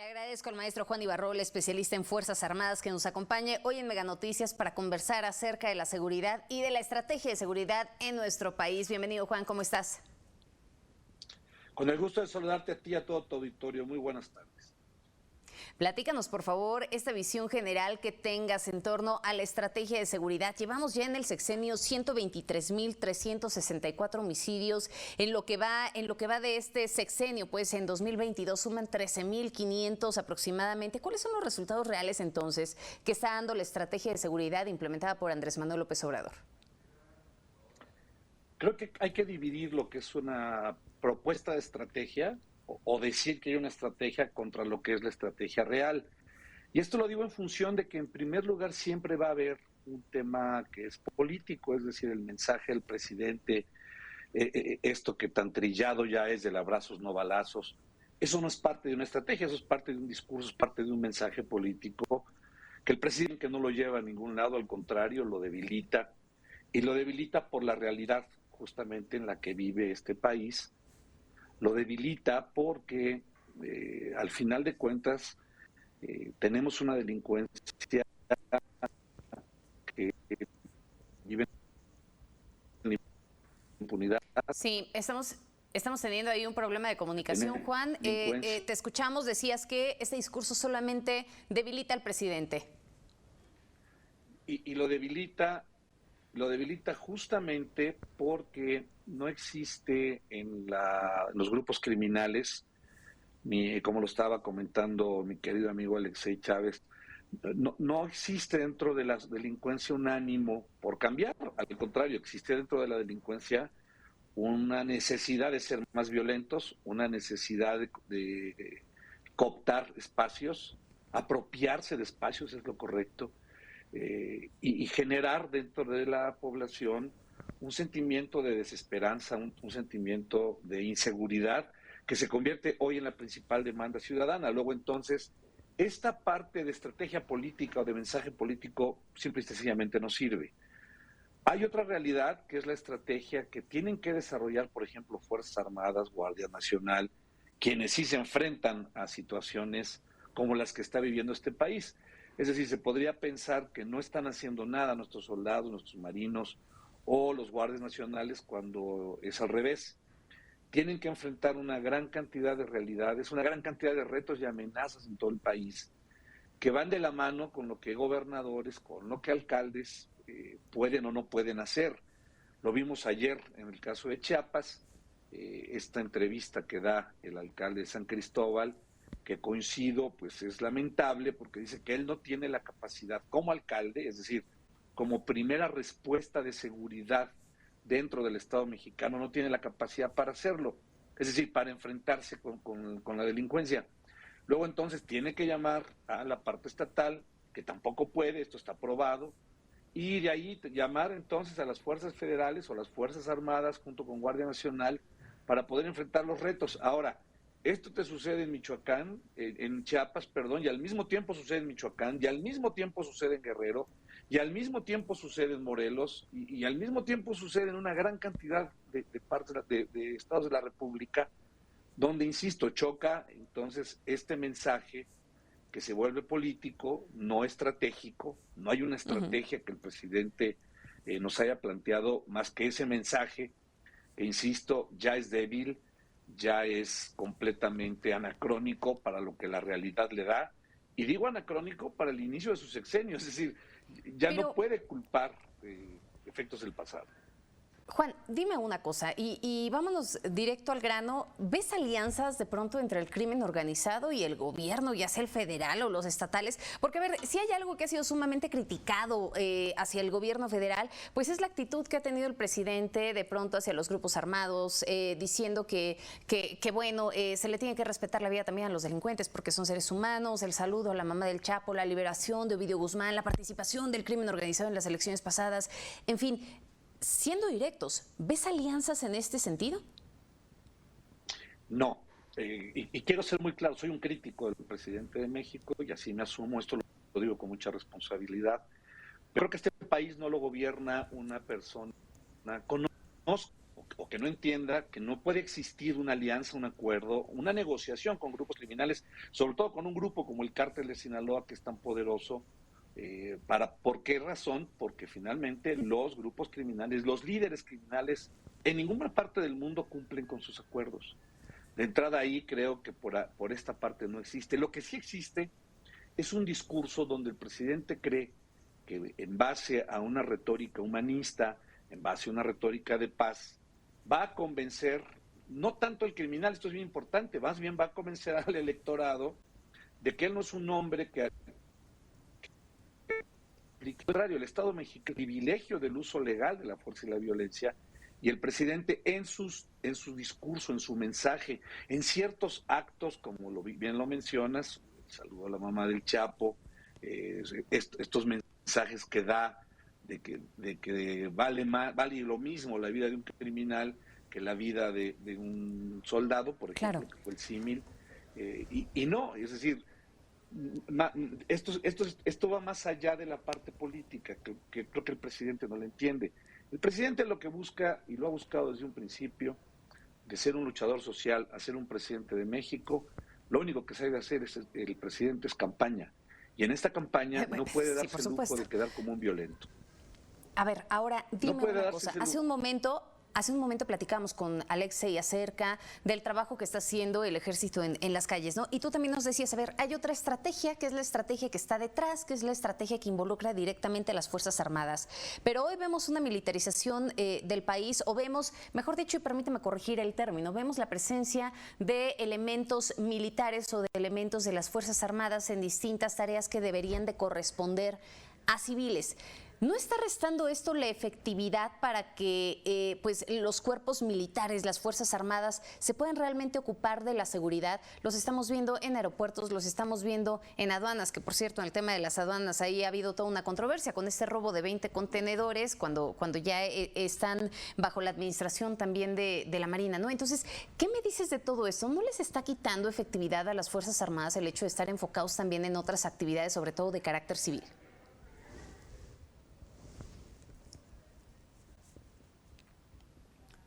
agradezco al maestro Juan Ibarrol, especialista en Fuerzas Armadas, que nos acompañe hoy en Mega Noticias para conversar acerca de la seguridad y de la estrategia de seguridad en nuestro país. Bienvenido, Juan, ¿cómo estás? Con el gusto de saludarte a ti y a todo tu auditorio. Muy buenas tardes. Platícanos, por favor, esta visión general que tengas en torno a la estrategia de seguridad. Llevamos ya en el sexenio 123.364 homicidios en lo que va de este sexenio, pues en 2022 suman 13.500 aproximadamente. ¿Cuáles son los resultados reales entonces que está dando la estrategia de seguridad implementada por Andrés Manuel López Obrador? Creo que hay que dividir lo que es una propuesta de estrategia o decir que hay una estrategia contra lo que es la estrategia real. Y esto lo digo en función de que en primer lugar siempre va a haber un tema que es político, es decir, el mensaje del presidente, esto que tan trillado ya es del abrazos no balazos. Eso no es parte de una estrategia, eso es parte de un discurso, es parte de un mensaje político que el presidente no lo lleva a ningún lado, al contrario, lo debilita. Y lo debilita por la realidad justamente en la que vive este país. Lo debilita porque al final de cuentas tenemos una delincuencia que vive en impunidad. Sí, estamos teniendo ahí un problema de comunicación, Juan. Te escuchamos, decías que este discurso solamente debilita al presidente. Y lo debilita justamente porque no existe en los grupos criminales, como lo estaba comentando mi querido amigo Alexei Chávez, no existe dentro de la delincuencia un ánimo por cambiar, al contrario, existe dentro de la delincuencia una necesidad de ser más violentos, una necesidad de cooptar espacios, apropiarse de espacios, es lo correcto, y generar dentro de la población un sentimiento de desesperanza, un sentimiento de inseguridad que se convierte hoy en la principal demanda ciudadana. Luego entonces, esta parte de estrategia política o de mensaje político simple y sencillamente no sirve. Hay otra realidad que es la estrategia que tienen que desarrollar, por ejemplo, Fuerzas Armadas, Guardia Nacional, quienes sí se enfrentan a situaciones como las que está viviendo este país. Es decir, se podría pensar que no están haciendo nada nuestros soldados, nuestros marinos o los guardias nacionales cuando es al revés. Tienen que enfrentar una gran cantidad de realidades, una gran cantidad de retos y amenazas en todo el país que van de la mano con lo que gobernadores, con lo que alcaldes pueden o no pueden hacer. Lo vimos ayer en el caso de Chiapas, esta entrevista que da el alcalde de San Cristóbal, que coincido, pues es lamentable porque dice que él no tiene la capacidad como alcalde, es decir, como primera respuesta de seguridad dentro del Estado mexicano, no tiene la capacidad para hacerlo, es decir, para enfrentarse con la delincuencia. Luego entonces tiene que llamar a la parte estatal, que tampoco puede, esto está aprobado, y de ahí llamar entonces a las fuerzas federales o las fuerzas armadas junto con Guardia Nacional para poder enfrentar los retos. Ahora, esto te sucede en Michoacán, en Chiapas, perdón, y al mismo tiempo sucede en Michoacán, y al mismo tiempo sucede en Guerrero, y al mismo tiempo sucede en Morelos, y al mismo tiempo sucede en una gran cantidad de partes de estados de la República, donde, insisto, choca entonces este mensaje que se vuelve político, no estratégico, no hay una estrategia que el presidente nos haya planteado más que ese mensaje, que insisto, ya es débil, ya es completamente anacrónico para lo que la realidad le da, y digo anacrónico para el inicio de su sexenio, es decir, ya no puede culpar efectos del pasado. Juan, dime una cosa y vámonos directo al grano. ¿Ves alianzas de pronto entre el crimen organizado y el gobierno, ya sea el federal o los estatales? Porque, a ver, si hay algo que ha sido sumamente criticado hacia el gobierno federal, pues es la actitud que ha tenido el presidente de pronto hacia los grupos armados, diciendo que bueno, se le tiene que respetar la vida también a los delincuentes porque son seres humanos, el saludo a la mamá del Chapo, la liberación de Ovidio Guzmán, la participación del crimen organizado en las elecciones pasadas, en fin. Siendo directos, ¿ves alianzas en este sentido? No, y quiero ser muy claro, soy un crítico del presidente de México y así me asumo, esto lo digo con mucha responsabilidad. Creo que este país no lo gobierna una persona, conozco o que no entienda que no puede existir una alianza, un acuerdo, una negociación con grupos criminales, sobre todo con un grupo como el Cártel de Sinaloa, que es tan poderoso. ¿Por qué razón? Porque finalmente los grupos criminales, los líderes criminales, en ninguna parte del mundo cumplen con sus acuerdos. De entrada ahí creo que por esta parte no existe. Lo que sí existe es un discurso donde el presidente cree que en base a una retórica humanista, en base a una retórica de paz, va a convencer, no tanto al criminal, esto es bien importante, más bien va a convencer al electorado de que él no es un hombre que... Al contrario, el Estado mexicano el privilegio del uso legal de la fuerza y la violencia, y el presidente en su discurso, en su mensaje, en ciertos actos, como bien lo mencionas, el saludo a la mamá del Chapo, estos mensajes que da de que vale lo mismo la vida de un criminal que la vida de un soldado, por ejemplo, Claro. que fue el símil, y no, es decir, esto va más allá de la parte política, que creo que el presidente no lo entiende. El presidente lo que busca, y lo ha buscado desde un principio, de ser un luchador social a ser un presidente de México, lo único que sabe hacer el presidente es campaña. Y en esta campaña no puede Sí, darse por el lujo supuesto. de quedar como un violento. A ver, ahora No dime puede una darse cosa. ese lujo. Hace un momento platicamos con Alexei acerca del trabajo que está haciendo el ejército en las calles, ¿no? Y tú también nos decías, a ver, hay otra estrategia, que es la estrategia que está detrás, que es la estrategia que involucra directamente a las Fuerzas Armadas. Pero hoy vemos una militarización del país, o vemos, mejor dicho, y permíteme corregir el término, vemos la presencia de elementos militares o de elementos de las Fuerzas Armadas en distintas tareas que deberían de corresponder a civiles. ¿No está restando esto la efectividad para que pues los cuerpos militares, las Fuerzas Armadas, se puedan realmente ocupar de la seguridad? Los estamos viendo en aeropuertos, los estamos viendo en aduanas, que por cierto, en el tema de las aduanas, ahí ha habido toda una controversia con este robo de 20 contenedores, cuando ya están bajo la administración también de la Marina, ¿no? Entonces, ¿qué me dices de todo esto? ¿No les está quitando efectividad a las Fuerzas Armadas el hecho de estar enfocados también en otras actividades, sobre todo de carácter civil?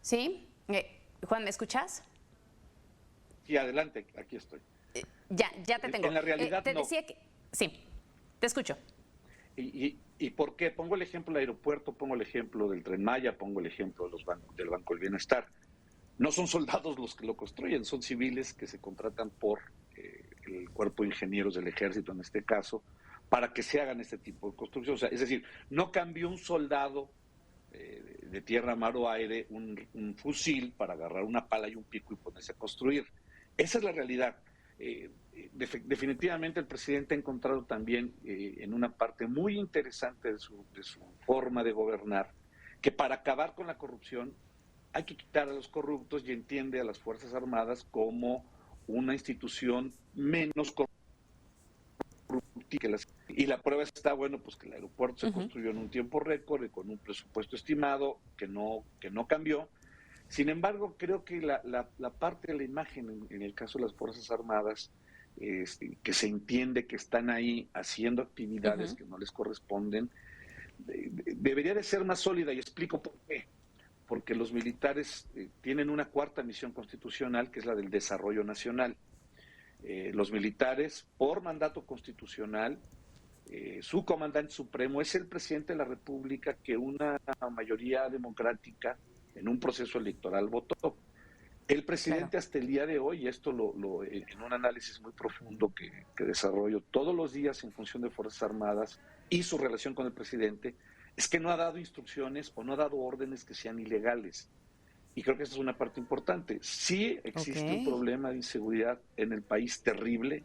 ¿Sí? Juan, ¿me escuchas? Sí, adelante, aquí estoy. Ya te tengo. En la realidad te no. decía que... Sí, te escucho. ¿Y por qué? Pongo el ejemplo del aeropuerto, pongo el ejemplo del Tren Maya, pongo el ejemplo de del Banco del Bienestar. No son soldados los que lo construyen, son civiles que se contratan por el cuerpo de ingenieros del ejército, en este caso, para que se hagan este tipo de construcciones. O sea, es decir, no cambió un soldado de tierra, mar o aire un fusil para agarrar una pala y un pico y ponerse a construir. Esa es la realidad. Definitivamente el presidente ha encontrado también en una parte muy interesante de su forma de gobernar que para acabar con la corrupción hay que quitar a los corruptos y entiende a las Fuerzas Armadas como una institución menos corrupta que las... Y la prueba está, bueno, pues que el aeropuerto se construyó en un tiempo récord y con un presupuesto estimado que no cambió. Sin embargo, creo que la parte de la imagen en el caso de las Fuerzas Armadas, que se entiende que están ahí haciendo actividades que no les corresponden, debería de ser más sólida, y explico por qué. Porque los militares tienen una cuarta misión constitucional, que es la del desarrollo nacional. Los militares, por mandato constitucional, su comandante supremo es el presidente de la República que una mayoría democrática en un proceso electoral votó. El presidente hasta el día de hoy, y esto en un análisis muy profundo que desarrollo todos los días en función de Fuerzas Armadas y su relación con el presidente, es que no ha dado instrucciones o no ha dado órdenes que sean ilegales. Y creo que esa es una parte importante. Sí existe un problema de inseguridad en el país terrible,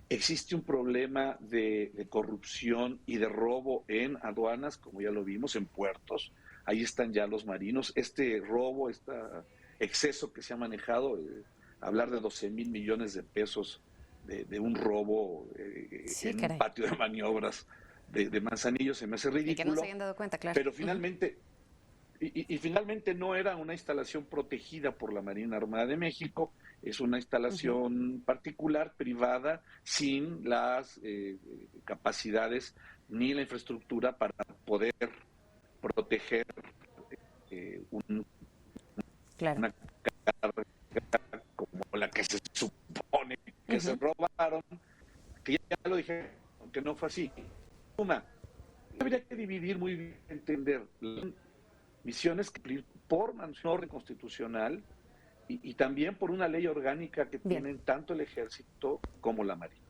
existe un problema de corrupción y de robo en aduanas, como ya lo vimos, en puertos. Ahí están ya los marinos. Este robo, este exceso que se ha manejado, hablar de 12,000 millones de pesos de un robo Sí, en un caray. patio de maniobras de Manzanillo, se me hace Y que no se ridículo. hayan dado cuenta, claro. Pero finalmente... Y finalmente no era una instalación protegida por la Marina Armada de México, es una instalación particular, privada, sin las capacidades ni la infraestructura para poder proteger un Claro. una carga como la que se supone que se robaron, que ya lo dije, aunque no fue así. Una, habría que dividir muy bien, entender misiones que cumplir por una orden constitucional y también por una ley orgánica que Bien. tienen tanto el Ejército como la Marina.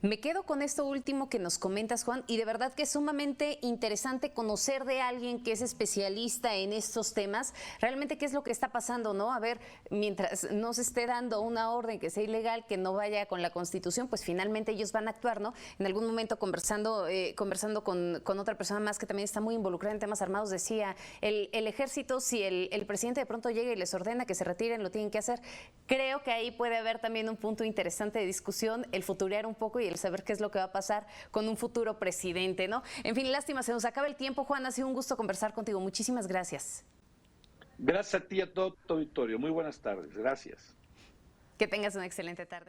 Me quedo con esto último que nos comentas, Juan, y de verdad que es sumamente interesante conocer de alguien que es especialista en estos temas, realmente qué es lo que está pasando, ¿no? A ver, mientras no se esté dando una orden que sea ilegal, que no vaya con la Constitución, pues finalmente ellos van a actuar, ¿no? En algún momento conversando con otra persona más que también está muy involucrada en temas armados, decía, el ejército, si el presidente de pronto llega y les ordena que se retiren, lo tienen que hacer. Creo que ahí puede haber también un punto interesante de discusión, el futurear un poco y el saber qué es lo que va a pasar con un futuro presidente, ¿no? En fin, lástima, se nos acaba el tiempo. Juan, ha sido un gusto conversar contigo. Muchísimas gracias. Gracias a ti y a todo tu auditorio. Muy buenas tardes. Gracias. Que tengas una excelente tarde.